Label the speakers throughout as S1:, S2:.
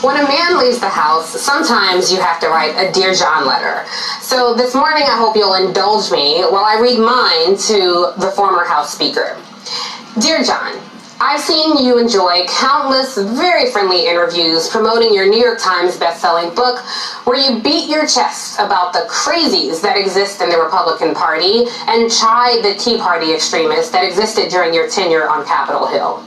S1: When a man leaves the house, sometimes you have to write a Dear John letter. So this morning I hope you'll indulge me while I read mine to the former House Speaker. Dear John, I've seen you enjoy countless very friendly interviews promoting your New York Times best-selling book where you beat your chest about the crazies that exist in the Republican Party and chide the Tea Party extremists that existed during your tenure on Capitol Hill.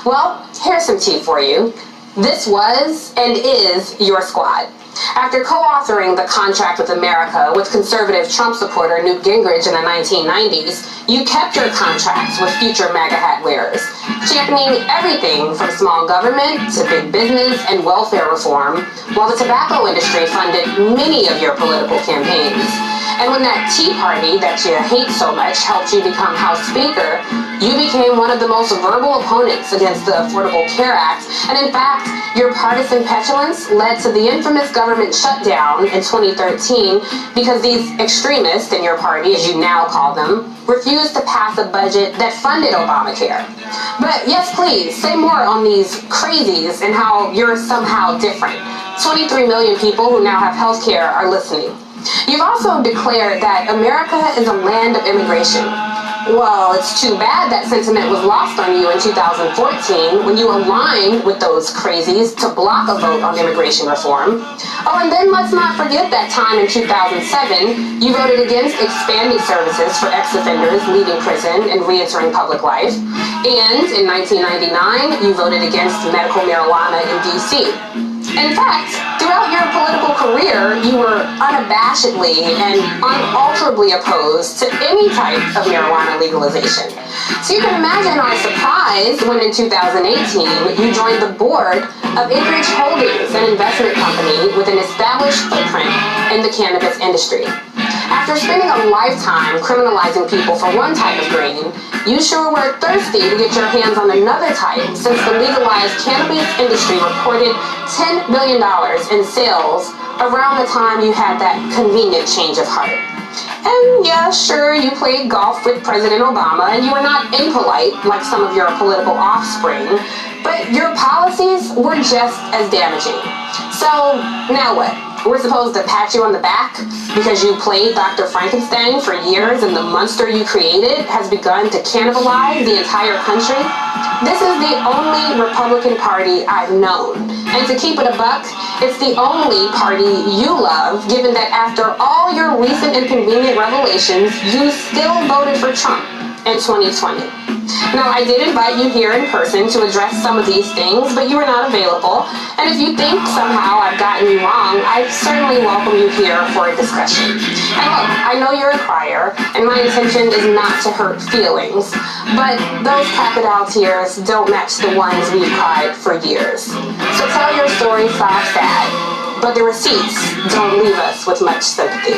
S1: Well, here's some tea for you. This was and is your squad. After co-authoring The Contract with America with conservative Trump supporter Newt Gingrich in the 1990s, you kept your contracts with future MAGA hat wearers, championing everything from small government to big business and welfare reform, while the tobacco industry funded many of your political campaigns. And when that Tea Party that you hate so much helped you become House Speaker, you became one of the most verbal opponents against the Affordable Care Act, and in fact, your partisan petulance led to the infamous government shutdown in 2013 because these extremists in your party, as you now call them, refused to pass a budget that funded Obamacare. But yes, please, say more on these crazies and how you're somehow different. 23 million people who now have health care are listening. You've also declared that America is a land of immigration. Well, it's too bad that sentiment was lost on you in 2014 when you aligned with those crazies to block a vote on immigration reform. Oh, and then let's not forget that time in 2007, you voted against expanding services for ex-offenders leaving prison and re-entering public life. And in 1999, you voted against medical marijuana in D.C. In fact, throughout your political career, you were unabashedly and unalterably opposed to any type of marijuana legalization. So you can imagine our surprise when in 2018, you joined the board of Acreage Holdings, an investment company with an established footprint in the cannabis industry. After spending a lifetime criminalizing people for one type of grain, you sure were thirsty to get your hands on another type since the legalized cannabis industry reported $10 billion in sales around the time you had that convenient change of heart. And yeah, sure, you played golf with President Obama and you were not impolite like some of your political offspring, but your policies were just as damaging. So now what? We're supposed to pat you on the back because you played Dr. Frankenstein for years and the monster you created has begun to cannibalize the entire country? This is the only Republican Party I've known. And to keep it a buck, it's the only party you love, given that after all your recent inconvenient revelations, you still voted for Trump in 2020. Now, I did invite you here in person to address some of these things, but you were not available. And if you think somehow I've gotten you wrong, I certainly welcome you here for a discussion. And look, I know you're a crier, and my intention is not to hurt feelings, but those crocodile tears don't match the ones we've cried for years. So tell your story sad, but the receipts don't leave us with much sympathy.